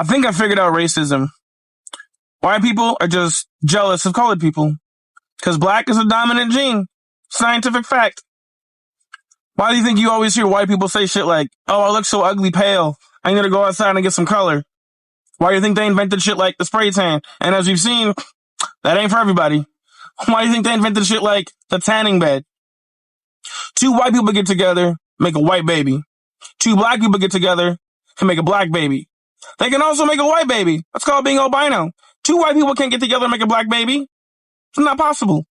I think I figured out racism. White people are just jealous of colored people because black is a dominant gene. Scientific fact. Why do you think you always hear white people say shit like, oh, I look so ugly pale, I need to go outside and get some color? Why do you think they invented shit like the spray tan? And as we've seen, that ain't for everybody. Why do you think they invented shit like the tanning bed? Two white people get together, make a white baby. Two black people get together and make a black baby. They can also make a white baby. That's called being albino. Two white people can't get together and make a black baby. It's not possible.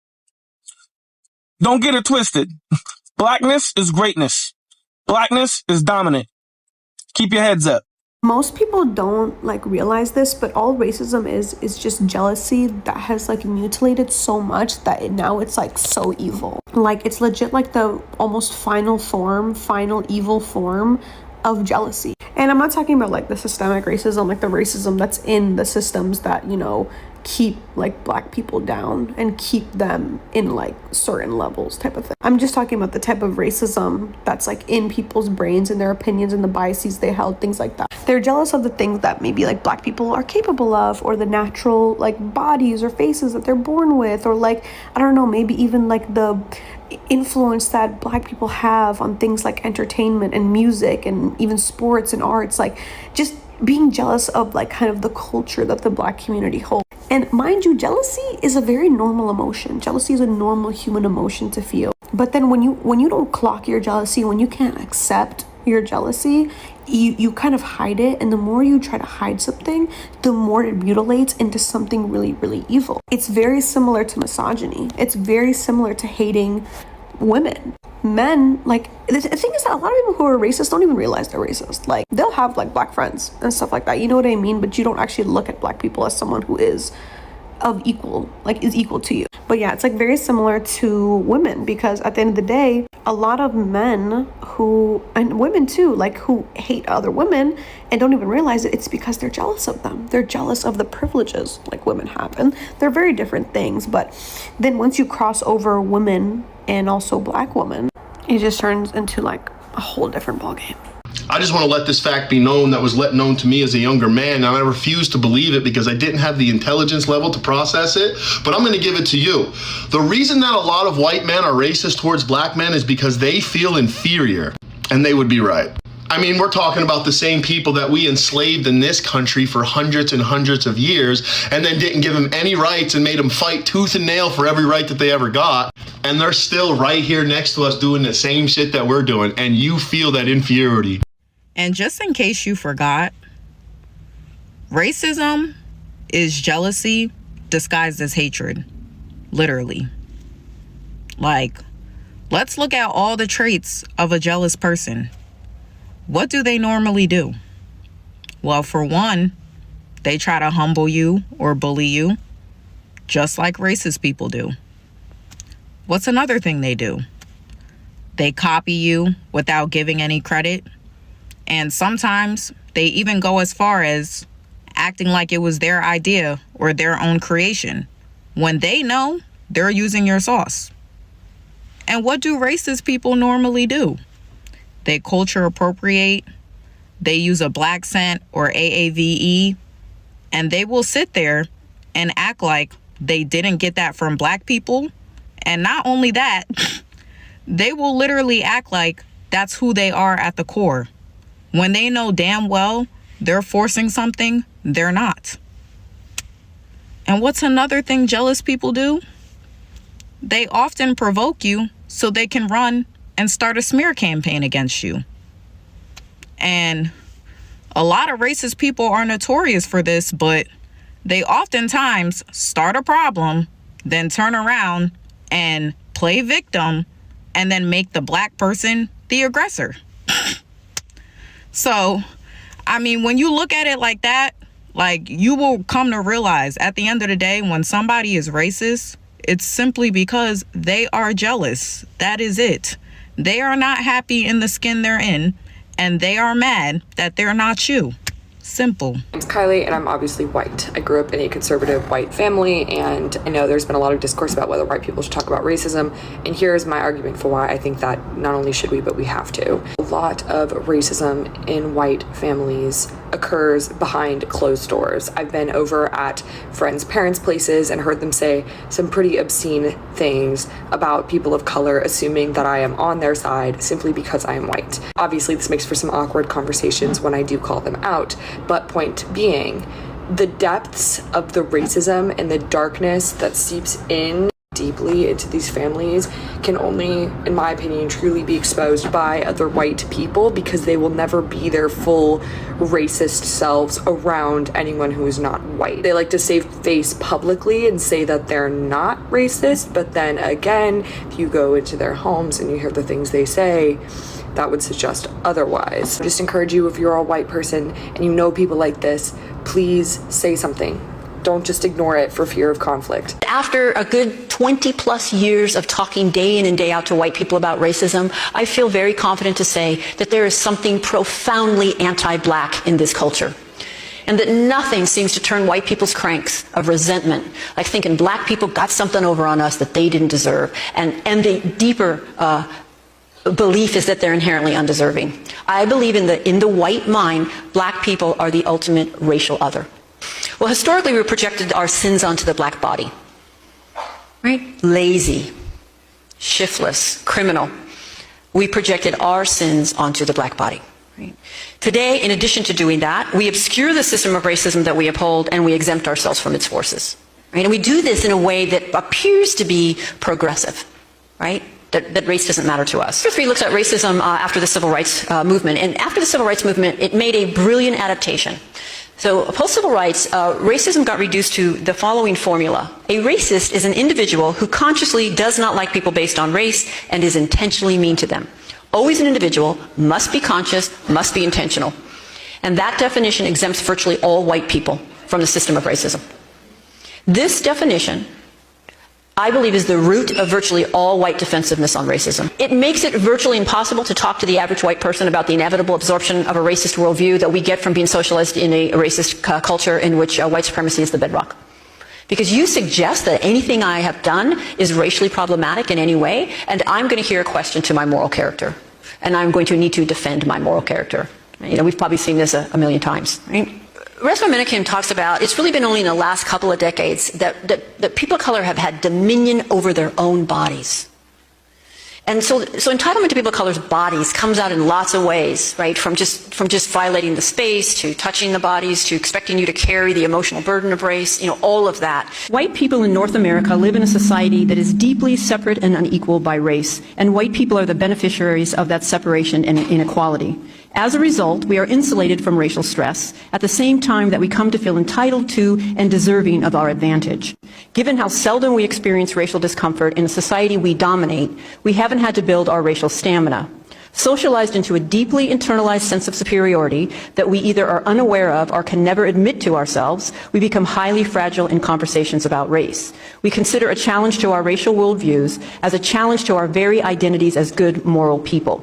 Don't get it twisted. Blackness is greatness. Blackness is dominant. Keep your heads up. Most people don't realize this, but all racism is just jealousy that has mutilated so much that now it's so evil. It's legit the almost final evil form of jealousy. And I'm not talking about the systemic racism, the racism that's in the systems that, keep black people down and keep them in certain levels type of thing. I'm just talking about the type of racism that's in people's brains and their opinions and the biases they held, things like that. They're jealous of the things that maybe black people are capable of, or the natural bodies or faces that they're born with, or I don't know, maybe even the influence that black people have on things like entertainment and music and even sports and arts, just being jealous of kind of the culture that the black community holds. And mind you, jealousy is a very normal emotion. Jealousy is a normal human emotion to feel. But then when you don't clock your jealousy, when you can't accept your jealousy, you kind of hide it. And the more you try to hide something, the more it mutilates into something really, really evil. It's very similar to misogyny. It's very similar to hating women. Men, the thing is that a lot of people who are racist don't even realize they're racist. They'll have black friends and stuff like that, you know what I mean? But you don't actually look at black people as someone who is of equal, is equal to you. But yeah, it's very similar to women, because at the end of the day, a lot of men and women too, who hate other women and don't even realize it, it's because they're jealous of them. They're jealous of the privileges women have, and they're very different things. But then once you cross over women and also black women, it just turns into a whole different ballgame. I just want to let this fact be known that was known to me as a younger man, and I refuse to believe it because I didn't have the intelligence level to process it, but I'm going to give it to you. The reason that a lot of white men are racist towards black men is because they feel inferior, and they would be right. I mean, we're talking about the same people that we enslaved in this country for hundreds and hundreds of years, and then didn't give them any rights and made them fight tooth and nail for every right that they ever got. And they're still right here next to us doing the same shit that we're doing, and you feel that inferiority. And just in case you forgot, racism is jealousy disguised as hatred. Literally. Let's look at all the traits of a jealous person. What do they normally do? Well, for one, they try to humble you or bully you, just like racist people do. What's another thing they do? They copy you without giving any credit. And sometimes they even go as far as acting like it was their idea or their own creation, when they know they're using your sauce. And what do racist people normally do? They culture appropriate, they use a black scent or AAVE, and they will sit there and act like they didn't get that from black people. And not only that, they will literally act like that's who they are at the core, when they know damn well they're forcing something they're not. And what's another thing jealous people do? They often provoke you so they can run and start a smear campaign against you. And a lot of racist people are notorious for this, but they oftentimes start a problem, then turn around and play victim, and then make the black person the aggressor. So, I mean, when you look at it like that, you will come to realize at the end of the day, when somebody is racist, it's simply because they are jealous. That is it. They are not happy in the skin they're in, and they are mad that they're not you. Simple. I'm Kylie, and I'm obviously white. I grew up in a conservative white family, and I know there's been a lot of discourse about whether white people should talk about racism, and here's my argument for why I think that not only should we, but we have to. A lot of racism in white families occurs behind closed doors. I've been over at friends' parents' places and heard them say some pretty obscene things about people of color, assuming that I am on their side simply because I am white. Obviously, this makes for some awkward conversations when I do call them out, but point being, the depths of the racism and the darkness that seeps in deeply into these families can only, in my opinion, truly be exposed by other white people, because they will never be their full racist selves around anyone who is not white. They like to save face publicly and say that they're not racist, but then again, if you go into their homes and you hear the things they say, that would suggest otherwise. I just encourage you, if you're a white person and you know people like this, please say something. Don't just ignore it for fear of conflict. After a good 20 plus years of talking day in and day out to white people about racism, I feel very confident to say that there is something profoundly anti-black in this culture. And that nothing seems to turn white people's cranks of resentment, like thinking black people got something over on us that they didn't deserve. And the deeper belief is that they're inherently undeserving. I believe in the white mind, black people are the ultimate racial other. Well, historically, we projected our sins onto the black body, right? Lazy, shiftless, criminal. We projected our sins onto the black body. Right? Today, in addition to doing that, we obscure the system of racism that we uphold, and we exempt ourselves from its forces. Right? And we do this in a way that appears to be progressive, right? That race doesn't matter to us. Chapter 3 looks at racism after the Civil Rights Movement. And after the Civil Rights Movement, it made a brilliant adaptation. So post-civil rights, racism got reduced to the following formula. A racist is an individual who consciously does not like people based on race and is intentionally mean to them. Always an individual, must be conscious, must be intentional. And that definition exempts virtually all white people from the system of racism. This definition, I believe, is the root of virtually all white defensiveness on racism. It makes it virtually impossible to talk to the average white person about the inevitable absorption of a racist worldview that we get from being socialized in a racist culture in which white supremacy is the bedrock. Because you suggest that anything I have done is racially problematic in any way, and I'm going to hear a question to my moral character. And I'm going to need to defend my moral character. You know, we've probably seen this a million times, right? WH1TE talks about, it's really been only in the last couple of decades that people of color have had dominion over their own bodies. And so entitlement to people of color's bodies comes out in lots of ways, right? From just violating the space, to touching the bodies, to expecting you to carry the emotional burden of race, you know, all of that. White people in North America live in a society that is deeply separate and unequal by race, and white people are the beneficiaries of that separation and inequality. As a result, we are insulated from racial stress at the same time that we come to feel entitled to and deserving of our advantage. Given how seldom we experience racial discomfort in a society we dominate, we haven't had to build our racial stamina. Socialized into a deeply internalized sense of superiority that we either are unaware of or can never admit to ourselves, we become highly fragile in conversations about race. We consider a challenge to our racial worldviews as a challenge to our very identities as good moral people.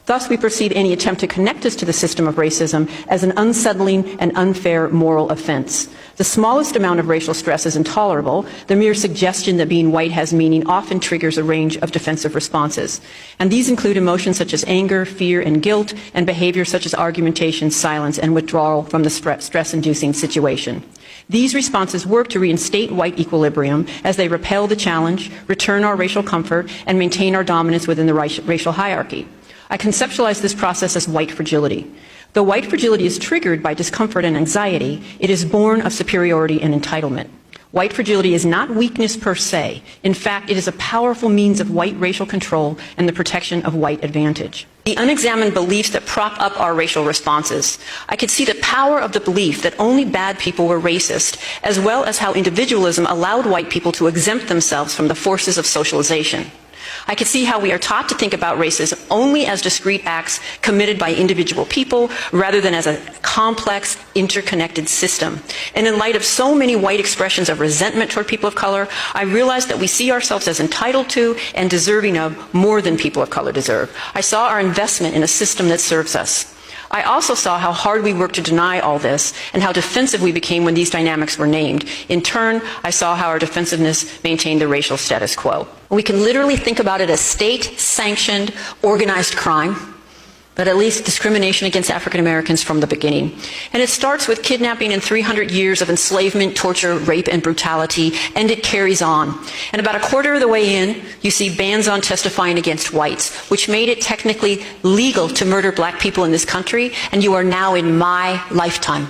Thus, we perceive any attempt to connect us to the system of racism as an unsettling and unfair moral offense. The smallest amount of racial stress is intolerable. The mere suggestion that being white has meaning often triggers a range of defensive responses. And these include emotions such as anger, fear, and guilt, and behaviors such as argumentation, silence, and withdrawal from the stress-inducing situation. These responses work to reinstate white equilibrium as they repel the challenge, return our racial comfort, and maintain our dominance within the racial hierarchy. I conceptualize this process as white fragility. Though white fragility is triggered by discomfort and anxiety, it is born of superiority and entitlement. White fragility is not weakness per se. In fact, it is a powerful means of white racial control and the protection of white advantage. The unexamined beliefs that prop up our racial responses. I could see the power of the belief that only bad people were racist, as well as how individualism allowed white people to exempt themselves from the forces of socialization. I could see how we are taught to think about racism only as discrete acts committed by individual people rather than as a complex, interconnected system. And in light of so many white expressions of resentment toward people of color, I realized that we see ourselves as entitled to and deserving of more than people of color deserve. I saw our investment in a system that serves us. I also saw how hard we worked to deny all this and how defensive we became when these dynamics were named. In turn, I saw how our defensiveness maintained the racial status quo. We can literally think about it as state-sanctioned, organized crime, but at least discrimination against African Americans from the beginning. And it starts with kidnapping and 300 years of enslavement, torture, rape, and brutality, and it carries on. And about a quarter of the way in, you see bans on testifying against whites, which made it technically legal to murder black people in this country, and you are now in my lifetime.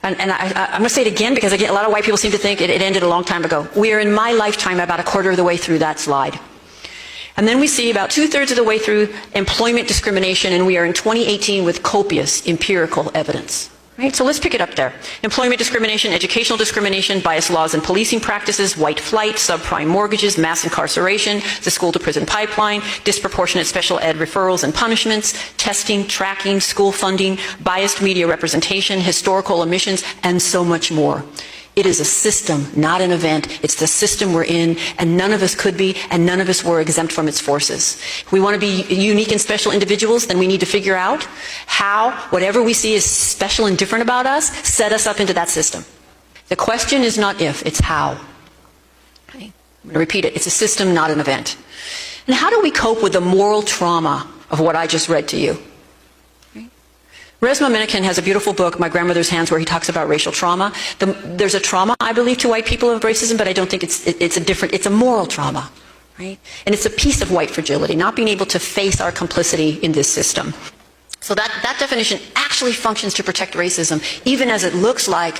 And I'm going to say it again because again, a lot of white people seem to think it ended a long time ago. We are in my lifetime about a quarter of the way through that slide. And then we see about 2/3 of the way through employment discrimination, and we are in 2018 with copious empirical evidence. Right? So let's pick it up there. Employment discrimination, educational discrimination, biased laws and policing practices, white flight, subprime mortgages, mass incarceration, the school-to-prison pipeline, disproportionate special ed referrals and punishments, testing, tracking, school funding, biased media representation, historical omissions, and so much more. It is a system, not an event. It's the system we're in, and none of us could be, and none of us were exempt from its forces. If we want to be unique and special individuals, then we need to figure out how whatever we see as special and different about us set us up into that system. The question is not if, it's how. Okay? I'm going to repeat it. It's a system, not an event. And how do we cope with the moral trauma of what I just read to you? Resmaa Menakem has a beautiful book, My Grandmother's Hands, where he talks about racial trauma. There's a trauma, I believe, to white people of racism, but I don't think it's a moral trauma, right? And it's a piece of white fragility, not being able to face our complicity in this system. So that definition actually functions to protect racism, even as it looks like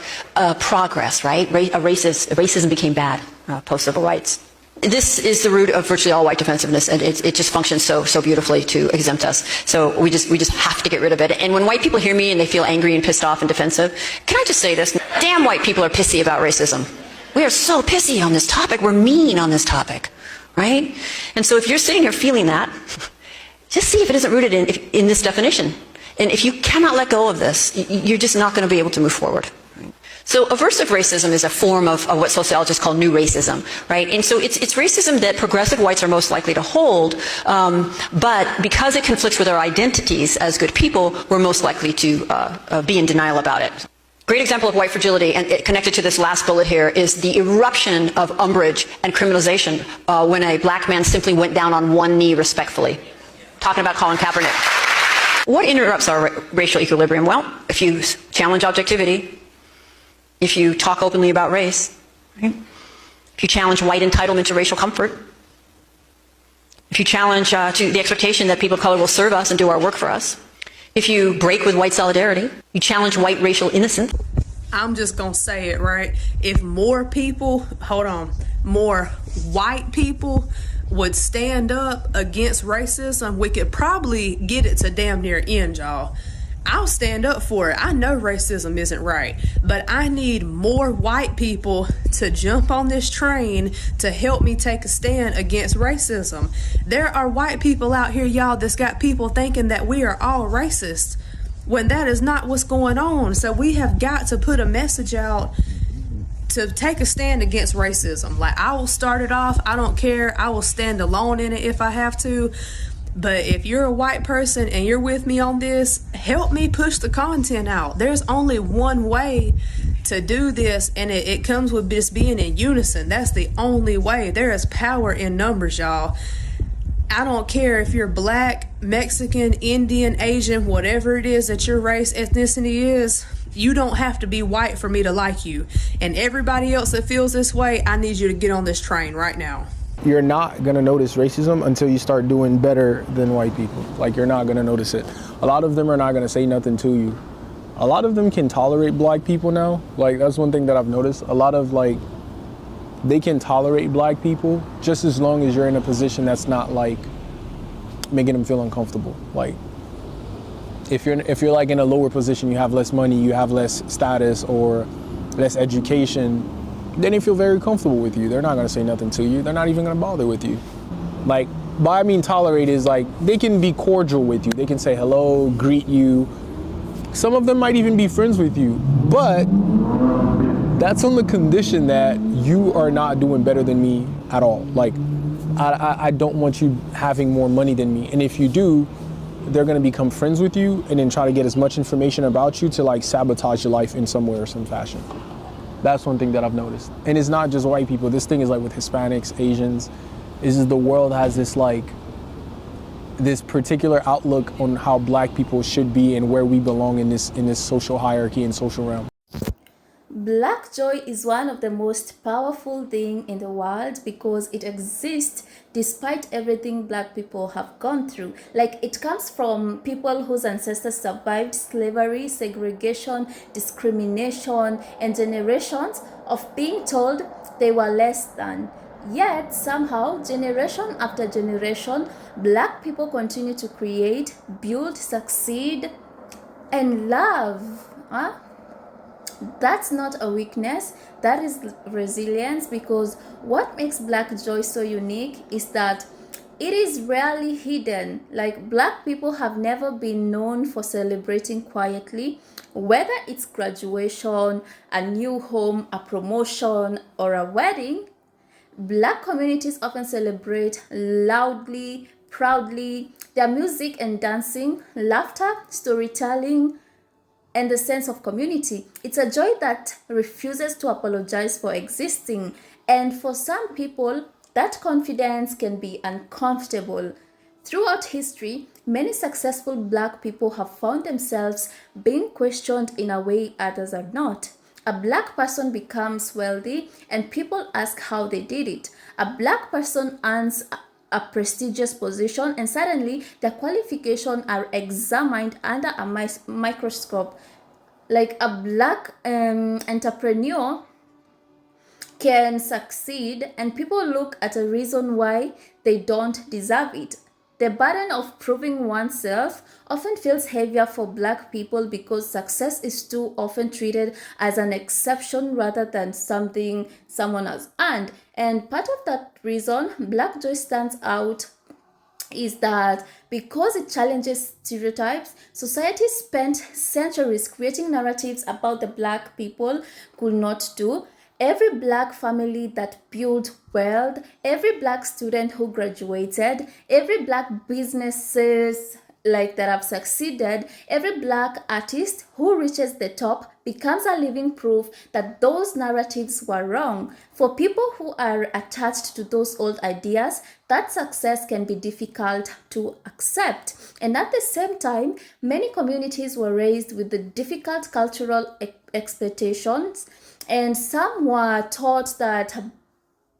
progress, right? Racism became bad post-civil rights. This is the root of virtually all white defensiveness, and it just functions so beautifully to exempt us. So we just have to get rid of it. And when white people hear me and they feel angry and pissed off and defensive, can I just say this? Damn, white people are pissy about racism. We are so pissy on this topic. We're mean on this topic, right? And so if you're sitting here feeling that, just see if it isn't rooted in this definition. And if you cannot let go of this, you're just not going to be able to move forward. So aversive racism is a form of what sociologists call new racism, right? And so it's racism that progressive whites are most likely to hold, but because it conflicts with our identities as good people, we're most likely to be in denial about it. Great example of white fragility, and connected to this last bullet here, is the eruption of umbrage and criminalization when a black man simply went down on one knee respectfully. Talking about Colin Kaepernick. What interrupts our racial equilibrium? Well, if you challenge objectivity, if you talk openly about race, right? If you challenge white entitlement to racial comfort, if you challenge to the expectation that people of color will serve us and do our work for us, if you break with white solidarity, you challenge white racial innocence. I'm just gonna say it, right? If more white people would stand up against racism, we could probably get it to damn near end, y'all. I'll stand up for it. I know racism isn't right, but I need more white people to jump on this train to help me take a stand against racism. There are white people out here, y'all, that's got people thinking that we are all racist when that is not what's going on. So we have got to put a message out to take a stand against racism. Like, I will start it off. I don't care. I will stand alone in it if I have to. But if you're a white person and you're with me on this, help me push the content out. There's only one way to do this, and it comes with just being in unison. That's the only way. There is power in numbers, y'all. I don't care if you're black, Mexican, Indian, Asian, whatever it is that your race, ethnicity is. You don't have to be white for me to like you. And everybody else that feels this way, I need you to get on this train right now. You're not going to notice racism until you start doing better than white people. Like, you're not going to notice it. A lot of them are not going to say nothing to you. A lot of them can tolerate black people now. Like, that's one thing that I've noticed. A lot of, like, they can tolerate black people just as long as you're in a position that's not, like, making them feel uncomfortable. Like, if you're like in a lower position, you have less money, you have less status or less education, then they feel very comfortable with you. They're not gonna say nothing to you. They're not even gonna bother with you. Like, by I mean tolerate is like, they can be cordial with you. They can say hello, greet you. Some of them might even be friends with you, but that's on the condition that you are not doing better than me at all. Like, I don't want you having more money than me. And if you do, they're going to become friends with you and then try to get as much information about you to like sabotage your life in some way or some fashion. That's one thing that I've noticed. And it's not just white people. This thing is like with Hispanics, Asians, is the world has this like, this particular outlook on how black people should be and where we belong in this social hierarchy and social realm. Black joy is one of the most powerful things in the world because it exists despite everything black people have gone through. Like, it comes from people whose ancestors survived slavery, segregation, discrimination, and generations of being told they were less than. Yet, somehow, generation after generation, black people continue to create, build, succeed, and love. That's not a weakness, that is resilience, because what makes black joy so unique is that it is rarely hidden. Like, black people have never been known for celebrating quietly, whether it's graduation, a new home, a promotion, or a wedding. Black communities often celebrate loudly, proudly. Their music and dancing, laughter, storytelling, and the sense of community. It's a joy that refuses to apologize for existing. And for some people, that confidence can be uncomfortable. Throughout history, many successful black people have found themselves being questioned in a way others are not. A black person becomes wealthy and people ask how they did it. A black person earns a prestigious position and suddenly their qualifications are examined under a microscope. Like, a black entrepreneur can succeed and people look at a reason why they don't deserve it. The burden of proving oneself often feels heavier for black people because success is too often treated as an exception rather than something someone has earned. And part of that reason black joy stands out is that because it challenges stereotypes, society spent centuries creating narratives about the black people could not do. Every black family that built wealth, every black student who graduated, every black businesses like that have succeeded, every black artist who reaches the top becomes a living proof that those narratives were wrong. For people who are attached to those old ideas, that success can be difficult to accept. And at the same time, many communities were raised with the difficult cultural expectations, and some were taught that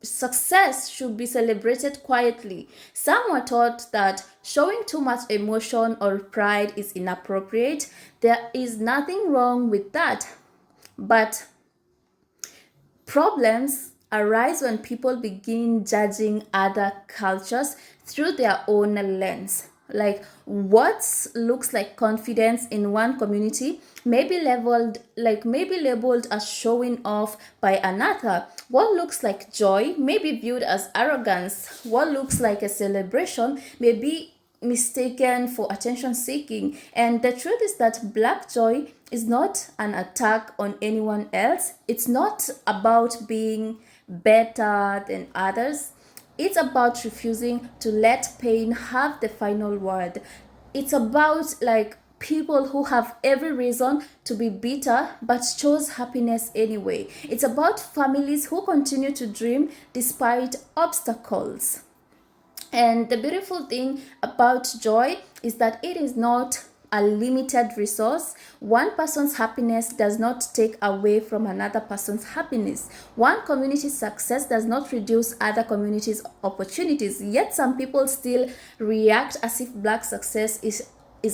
success should be celebrated quietly. Some were taught that showing too much emotion or pride is inappropriate. There is nothing wrong with that. But problems arise when people begin judging other cultures through their own lens. Like, what looks like confidence in one community may be labeled as showing off by another. What looks like joy may be viewed as arrogance. What looks like a celebration may be mistaken for attention seeking. And the truth is that black joy is not an attack on anyone else. It's not about being better than others. It's about refusing to let pain have the final word. It's about people who have every reason to be bitter but chose happiness anyway. It's about families who continue to dream despite obstacles. And the beautiful thing about joy is that it is not a limited resource. One person's happiness does not take away from another person's happiness. One community's success does not reduce other communities' opportunities. Yet some people still react as if black success is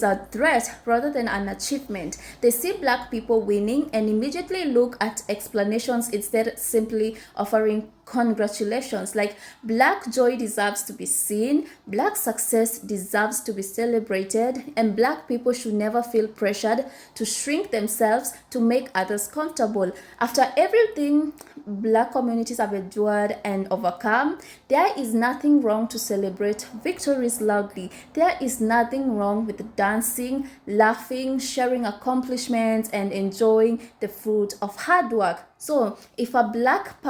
a threat rather than an achievement. They see black people winning and immediately look at explanations instead simply offering congratulations. Like, black joy deserves to be seen, black success deserves to be celebrated, and black people should never feel pressured to shrink themselves to make others comfortable. After everything black communities have endured and overcome, there is nothing wrong to celebrate victories loudly. There is nothing wrong with dancing, laughing, sharing accomplishments, and enjoying the fruit of hard work. So if black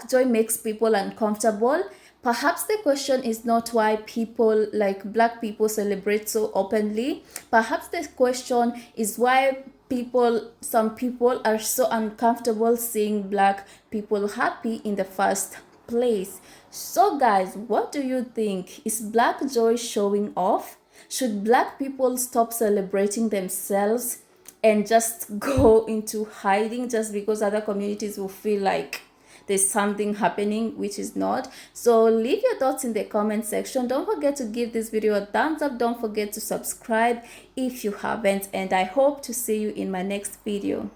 joy makes people uncomfortable, Perhaps the question is not why people like black people celebrate so openly. Perhaps the question is why some people are so uncomfortable seeing black people happy in the first place. So guys, what do you think? Is black joy showing off? Should black people stop celebrating themselves and just go into hiding just because other communities will feel like there's something happening which is not? So leave your thoughts in the comment section. Don't forget to give this video a thumbs up. Don't forget to subscribe if you haven't, and I hope to see you in my next video.